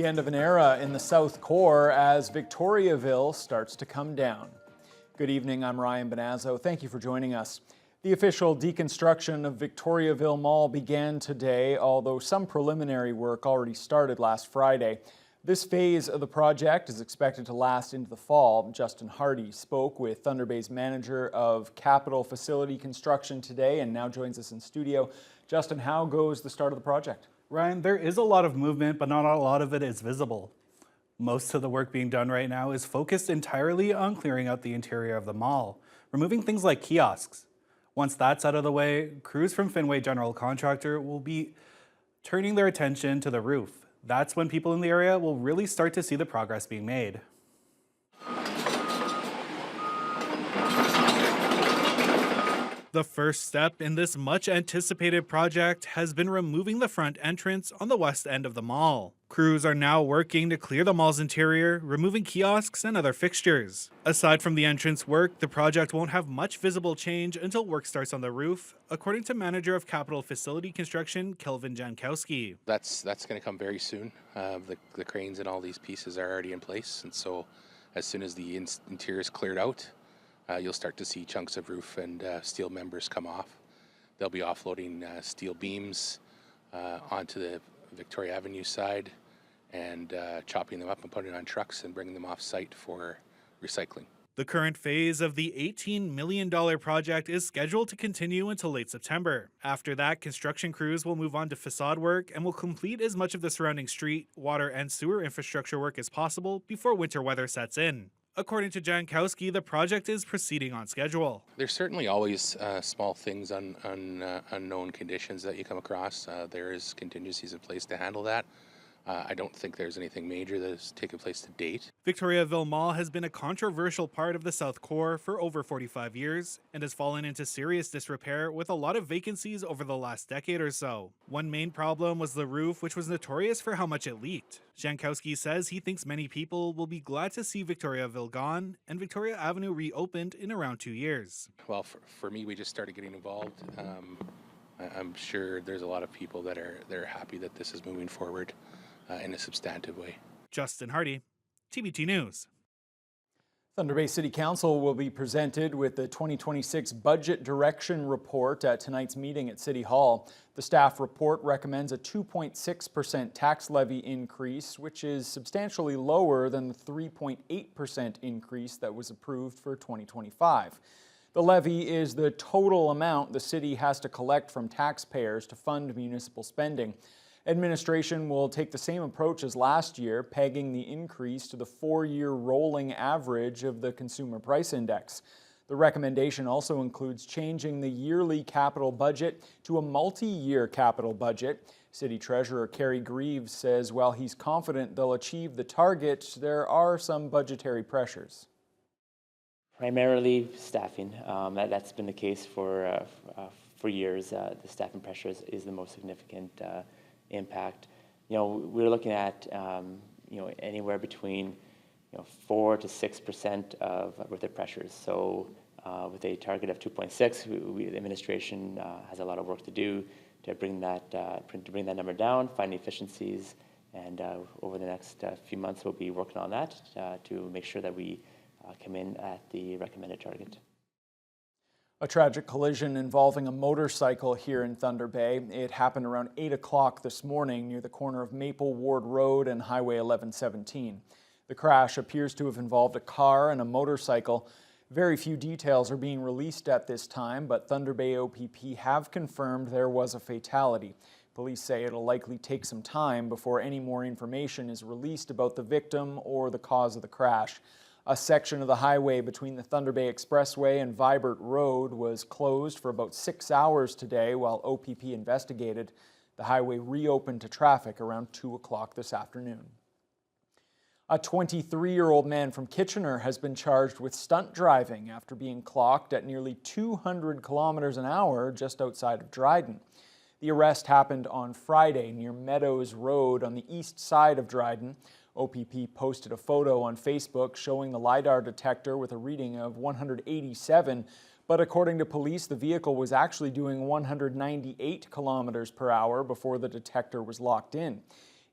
The end of an era in the South Core as Victoriaville starts to come down. Good evening, I'm Ryan Benazzo. Thank you for joining us. The official deconstruction of Victoriaville Mall began today, although some preliminary work already started last Friday. This phase of the project is expected to last into the fall. Justin Hardy spoke with Thunder Bay's manager of capital facility construction today and now joins us in studio. Justin, how goes the start of the project? Ryan, there is a lot of movement, but not a lot of it is visible. Most of the work being done right now is focused entirely on clearing out the interior of the mall, removing things like kiosks. Once that's out of the way, crews from Finway General Contractor will be turning their attention to the roof. That's when people in the area will really start to see the progress being made. The first step in this much-anticipated project has been removing the front entrance on the west end of the mall. Crews are now working to clear the mall's interior, removing kiosks and other fixtures. Aside from the entrance work, the project won't have much visible change until work starts on the roof, according to manager of capital facility construction, Kelvin Jankowski. That's going to come very soon. The cranes and all these pieces are already in place, and so as soon as the interior is cleared out, you'll start to see chunks of roof and steel members come off. They'll be offloading steel beams onto the Victoria Avenue side and chopping them up and putting on trucks and bringing them off site for recycling. The current phase of the $18 million project is scheduled to continue until late September. After that, construction crews will move on to facade work and will complete as much of the surrounding street, water, and sewer infrastructure work as possible before winter weather sets in. According to Jankowski, the project is proceeding on schedule. There's certainly always small things on unknown conditions that you come across. There is contingencies in place to handle that. I don't think there's anything major that has taken place to date. Victoriaville Mall has been a controversial part of the South Core for over 45 years and has fallen into serious disrepair with a lot of vacancies over the last decade or so. One main problem was the roof, which was notorious for how much it leaked. Jankowski says he thinks many people will be glad to see Victoriaville gone and Victoria Avenue reopened in around 2 years. Well, for me, we just started getting involved. I'm sure there's a lot of people that are happy that this is moving forward in a substantive way. Justin Hardy, TBT News. Thunder Bay City Council will be presented with the 2026 Budget Direction Report at tonight's meeting at City Hall. The staff report recommends a 2.6% tax levy increase, which is substantially lower than the 3.8% increase that was approved for 2025. The levy is the total amount the city has to collect from taxpayers to fund municipal spending. Administration will take the same approach as last year, pegging the increase to the 4-year rolling average of the Consumer Price Index. The recommendation also includes changing the yearly capital budget to a multi-year capital budget. City Treasurer Kerry Greaves says while he's confident they'll achieve the target, there are some budgetary pressures. Primarily staffing. That's been the case for years. The staffing pressure is the most significant impact. We're looking at anywhere between 4 to 6% with the pressures. So with a target of 2.6, the administration has a lot of work to do to bring that number down, find efficiencies, and over the next few months we'll be working on that to make sure that we come in at the recommended target. A tragic collision involving a motorcycle here in Thunder Bay. It happened around 8 o'clock this morning near the corner of Maple Ward Road and Highway 1117. The crash appears to have involved a car and a motorcycle. Very few details are being released at this time, but Thunder Bay OPP have confirmed there was a fatality. Police say it'll likely take some time before any more information is released about the victim or the cause of the crash. A section of the highway between the Thunder Bay Expressway and Vibert Road was closed for about 6 hours today while OPP investigated. The highway reopened to traffic around 2 o'clock this afternoon. A 23-year-old man from Kitchener has been charged with stunt driving after being clocked at nearly 200 kilometers an hour just outside of Dryden. The arrest happened on Friday near Meadows Road on the east side of Dryden. OPP posted a photo on Facebook showing the LiDAR detector with a reading of 187, but according to police, the vehicle was actually doing 198 kilometers per hour before the detector was locked in.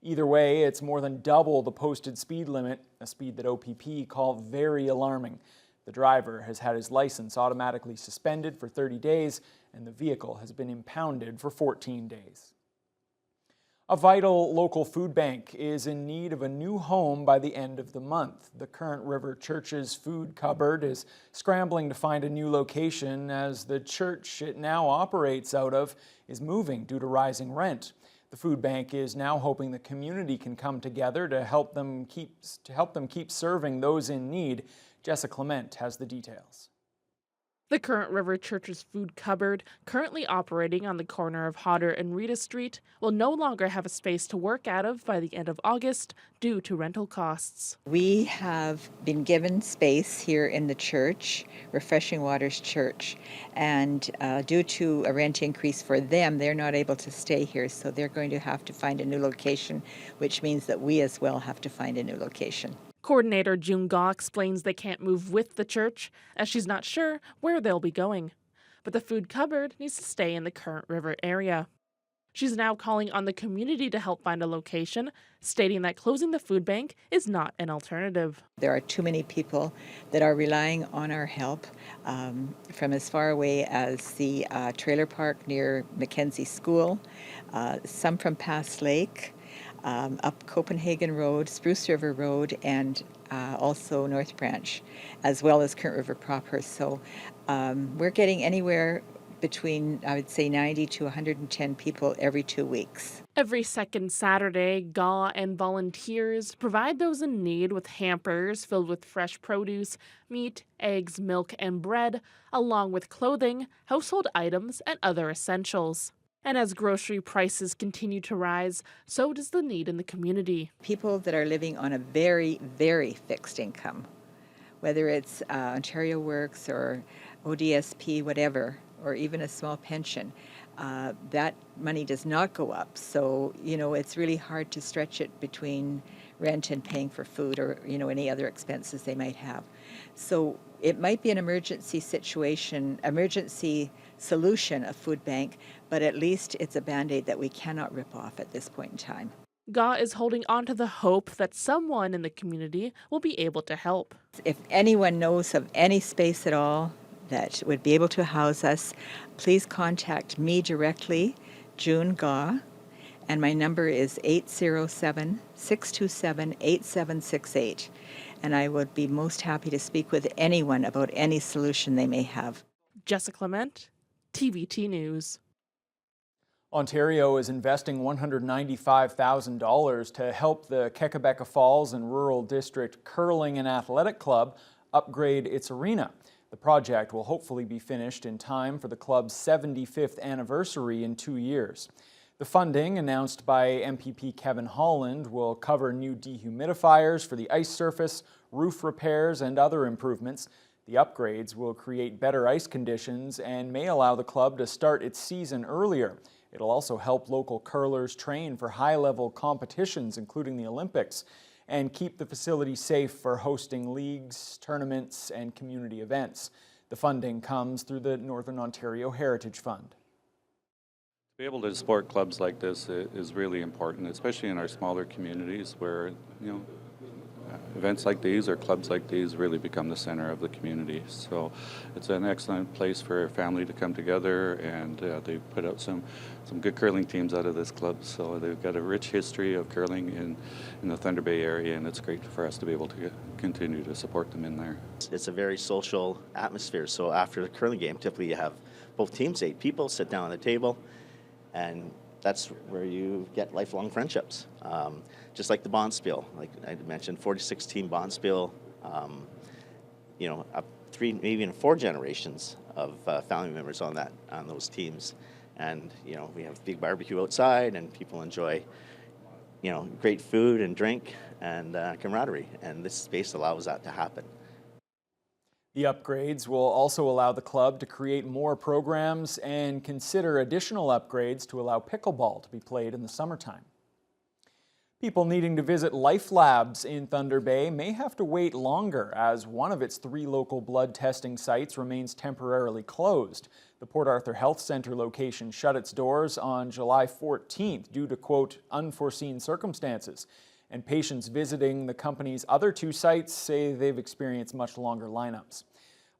Either way, it's more than double the posted speed limit, a speed that OPP call very alarming. The driver has had his license automatically suspended for 30 days, and the vehicle has been impounded for 14 days. A vital local food bank is in need of a new home by the end of the month. The Current River Church's food cupboard is scrambling to find a new location as the church it now operates out of is moving due to rising rent. The food bank is now hoping the community can come together to help them keep serving those in need. Jessica Clement has the details. The Current River Church's food cupboard, currently operating on the corner of Hodder and Rita Street, will no longer have a space to work out of by the end of August due to rental costs. We have been given space here in the church, Refreshing Waters Church, and due to a rent increase for them, they're not able to stay here, so they're going to have to find a new location, which means that we as well have to find a new location. Coordinator June Gaw explains they can't move with the church, as she's not sure where they'll be going. But the food cupboard needs to stay in the Current River area. She's now calling on the community to help find a location, stating that closing the food bank is not an alternative. There are too many people that are relying on our help from as far away as the trailer park near Mackenzie School, some from Pass Lake, up Copenhagen Road, Spruce River Road, and also North Branch, as well as Current River proper. So we're getting anywhere between, I would say, 90 to 110 people every 2 weeks. Every second Saturday, GAW and volunteers provide those in need with hampers filled with fresh produce, meat, eggs, milk, and bread, along with clothing, household items, and other essentials. And as grocery prices continue to rise, so does the need in the community. People that are living on a very, very fixed income, whether it's Ontario Works or ODSP, whatever, or even a small pension, that money does not go up. So, it's really hard to stretch it between rent and paying for food or, any other expenses they might have. So it might be an emergency solution, a food bank, but at least it's a Band-Aid that we cannot rip off at this point in time. GAW is holding on to the hope that someone in the community will be able to help. If anyone knows of any space at all that would be able to house us, please contact me directly, June Gaw, and my number is 807-627-8768. And I would be most happy to speak with anyone about any solution they may have. Jessica Clement, TBT News. Ontario is investing $195,000 to help the Kekabeka Falls and Rural District Curling and Athletic Club upgrade its arena. The project will hopefully be finished in time for the club's 75th anniversary in 2 years. The funding, announced by MPP Kevin Holland, will cover new dehumidifiers for the ice surface, roof repairs, and other improvements. The upgrades will create better ice conditions and may allow the club to start its season earlier. It'll also help local curlers train for high-level competitions, including the Olympics, and keep the facility safe for hosting leagues, tournaments, and community events. The funding comes through the Northern Ontario Heritage Fund. To be able to support clubs like this is really important, especially in our smaller communities where, events like these or clubs like these really become the center of the community. So it's an excellent place for a family to come together, and they put out some good curling teams out of this club. So they've got a rich history of curling in the Thunder Bay area, and it's great for us to be able to continue to support them in there. It's a very social atmosphere. So after the curling game, typically you have both teams, 8 people, sit down at the table, and that's where you get lifelong friendships. Just like the Bonspiel, like I mentioned, 46-team Bonspiel, up 3, maybe even 4 generations of family members on those teams. And, we have a big barbecue outside, and people enjoy, great food and drink and camaraderie. And this space allows that to happen. The upgrades will also allow the club to create more programs and consider additional upgrades to allow pickleball to be played in the summertime. People needing to visit Life Labs in Thunder Bay may have to wait longer as one of its 3 local blood testing sites remains temporarily closed. The Port Arthur Health Centre location shut its doors on July 14th due to, quote, unforeseen circumstances. And patients visiting the company's other 2 sites say they've experienced much longer lineups.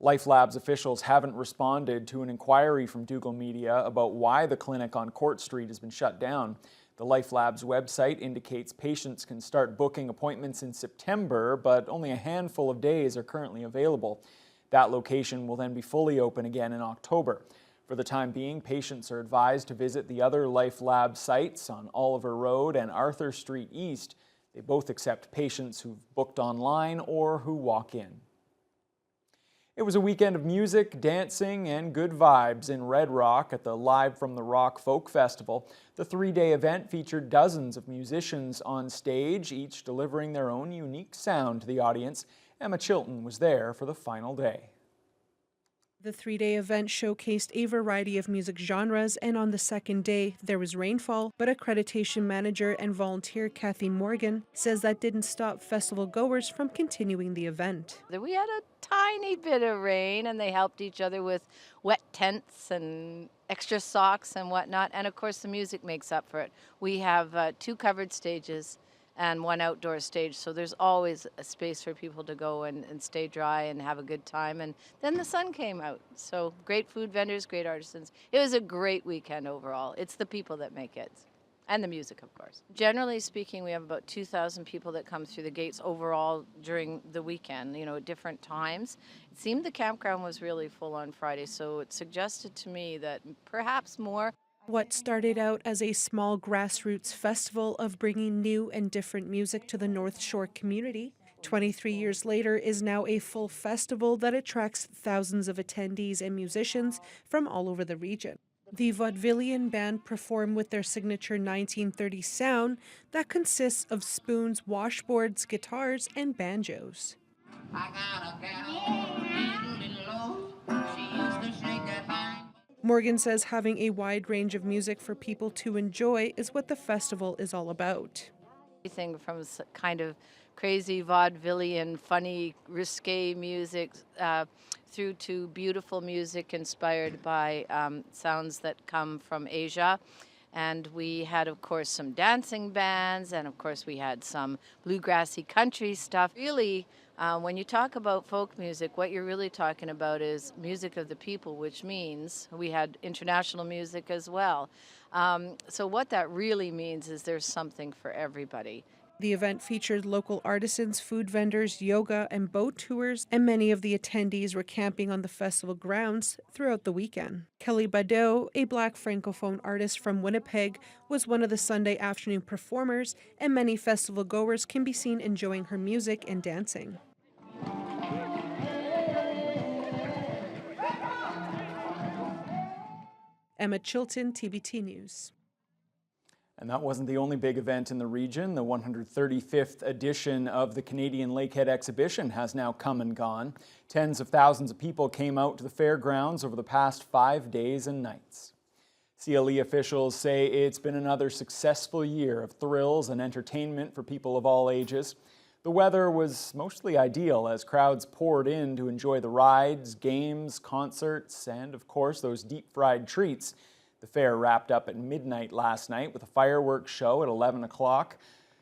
Life Labs officials haven't responded to an inquiry from Dougal Media about why the clinic on Court Street has been shut down. The Life Labs website indicates patients can start booking appointments in September, but only a handful of days are currently available. That location will then be fully open again in October. For the time being, patients are advised to visit the other Life Labs sites on Oliver Road and Arthur Street East. They both accept patients who've booked online or who walk in. It was a weekend of music, dancing, and good vibes in Red Rock at the Live from the Rock Folk Festival. The 3-day event featured dozens of musicians on stage, each delivering their own unique sound to the audience. Emma Chilton was there for the final day. The 3-day event showcased a variety of music genres, and on the second day, there was rainfall, but accreditation manager and volunteer Kathy Morgan says that didn't stop festival goers from continuing the event. We had a tiny bit of rain, and they helped each other with wet tents and extra socks and whatnot, and of course the music makes up for it. We have 2 covered stages and 1 outdoor stage, so there's always a space for people to go and stay dry and have a good time. And then the sun came out, so great food vendors, great artisans. It was a great weekend overall. It's the people that make it, and the music, of course. Generally speaking, we have about 2,000 people that come through the gates overall during the weekend, at different times. It seemed the campground was really full on Friday, so it suggested to me that perhaps more. What started out as a small grassroots festival of bringing new and different music to the North Shore community, 23 years later is now a full festival that attracts thousands of attendees and musicians from all over the region. The Vaudevillian Band perform with their signature 1930s sound that consists of spoons, washboards, guitars, and banjos. Morgan says having a wide range of music for people to enjoy is what the festival is all about. Everything from kind of crazy vaudevillian, funny, risque music through to beautiful music inspired by sounds that come from Asia. And we had, of course, some dancing bands, and of course we had some bluegrassy country stuff. Really, when you talk about folk music, what you're really talking about is music of the people, which means we had international music as well. So what that really means is there's something for everybody. The event featured local artisans, food vendors, yoga, and boat tours, and many of the attendees were camping on the festival grounds throughout the weekend. Kelly Badeau, a Black Francophone artist from Winnipeg, was one of the Sunday afternoon performers, and many festival goers can be seen enjoying her music and dancing. Emma Chilton, TBT News. And that wasn't the only big event in the region. The 135th edition of the Canadian Lakehead exhibition has now come and gone. Tens of thousands of people came out to the fairgrounds over the past 5 days and nights. CLE officials say it's been another successful year of thrills and entertainment for people of all ages. The weather was mostly ideal as crowds poured in to enjoy the rides, games, concerts, and of course those deep-fried treats. The fair wrapped up at midnight last night with a fireworks show at 11 o'clock.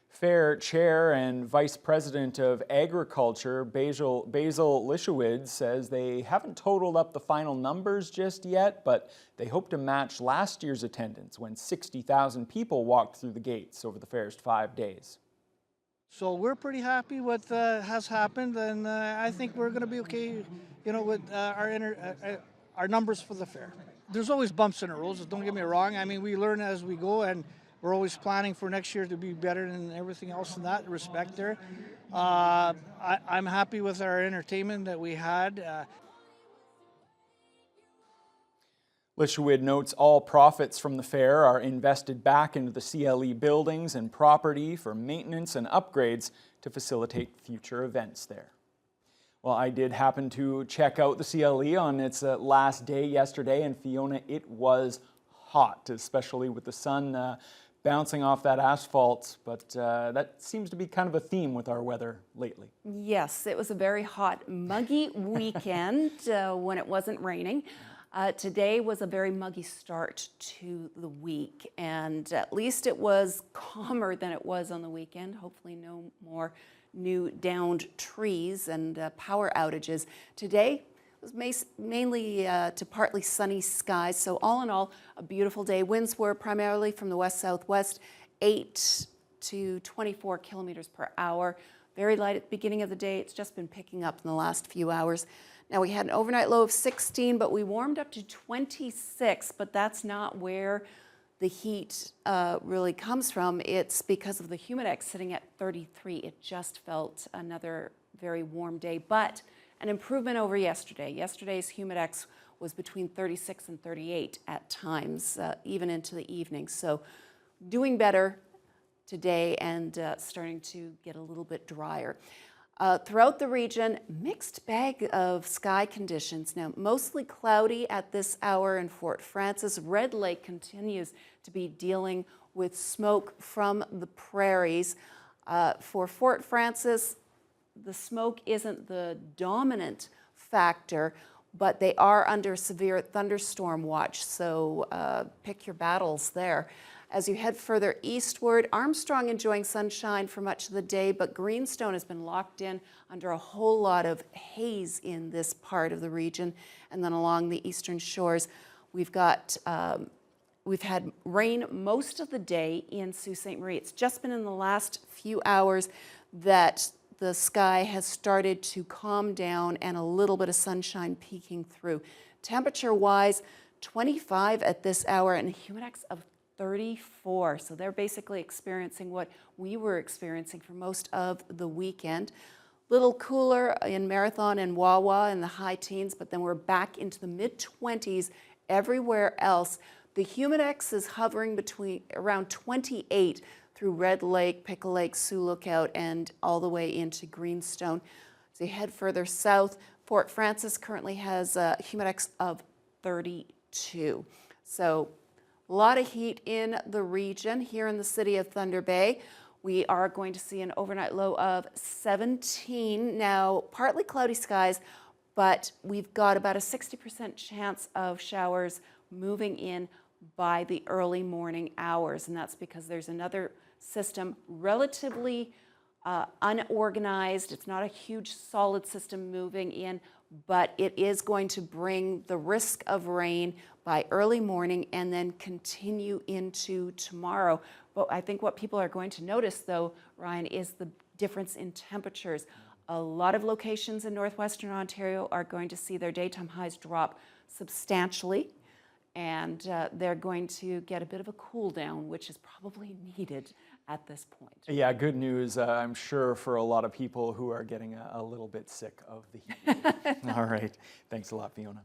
Fair Chair and Vice President of Agriculture, Basil Lischewitz, says they haven't totaled up the final numbers just yet, but they hope to match last year's attendance when 60,000 people walked through the gates over the fair's 5 days. So we're pretty happy with has happened, and I think we're going to be okay, with our numbers for the fair. There's always bumps in the roads, don't get me wrong. I mean, we learn as we go, and we're always planning for next year to be better than everything else in that respect there. I'm happy with our entertainment that we had. Lischewitz notes all profits from the fair are invested back into the CLE buildings and property for maintenance and upgrades to facilitate future events there. Well, I did happen to check out the CLE on its last day yesterday, and Fiona, it was hot, especially with the sun bouncing off that asphalt, but that seems to be kind of a theme with our weather lately. Yes, it was a very hot, muggy weekend when it wasn't raining. Today was a very muggy start to the week, and at least it was calmer than it was on the weekend. Hopefully no more new downed trees and power outages. Today was mainly to partly sunny skies, so all in all, a beautiful day. Winds were primarily from the west-southwest, 8 to 24 kilometers per hour. Very light at the beginning of the day. It's just been picking up in the last few hours. Now, we had an overnight low of 16, but we warmed up to 26, but that's not where the heat really comes from. It's because of the humidex sitting at 33. It just felt another very warm day, but an improvement over yesterday. Yesterday's humidex was between 36 and 38 at times, even into the evening. So doing better today and starting to get a little bit drier. Throughout the region, mixed bag of sky conditions. Now, mostly cloudy at this hour in Fort Frances. Red Lake continues to be dealing with smoke from the prairies. For Fort Frances, the smoke isn't the dominant factor, but they are under severe thunderstorm watch, so pick your battles there. As you head further eastward, Armstrong enjoying sunshine for much of the day, but Greenstone has been locked in under a whole lot of haze in this part of the region. And then along the eastern shores, we've had rain most of the day in Sault Ste. Marie. It's just been in the last few hours that the sky has started to calm down and a little bit of sunshine peeking through. Temperature-wise, 25 at this hour and a humidex of 34. So they're basically experiencing what we were experiencing for most of the weekend. Little cooler in Marathon and Wawa in the high teens, but then we're back into the mid-20s everywhere else. The humidex is hovering between around 28 through Red Lake, Pickle Lake, Sioux Lookout, and all the way into Greenstone. As you head further south, Fort Frances currently has a humidex of 32. So a lot of heat in the region. Here in the city of Thunder Bay, we are going to see an overnight low of 17. Now, partly cloudy skies, but we've got about a 60% chance of showers moving in by the early morning hours, and that's because there's another system relatively unorganized. It's not a huge solid system moving in, but it is going to bring the risk of rain by early morning and then continue into tomorrow. But I think what people are going to notice, though, Ryan, is the difference in temperatures. A lot of locations in northwestern Ontario are going to see their daytime highs drop substantially, and they're going to get a bit of a cool down, which is probably needed at this point. Yeah, good news, I'm sure, for a lot of people who are getting a little bit sick of the heat. All right. Thanks a lot, Fiona.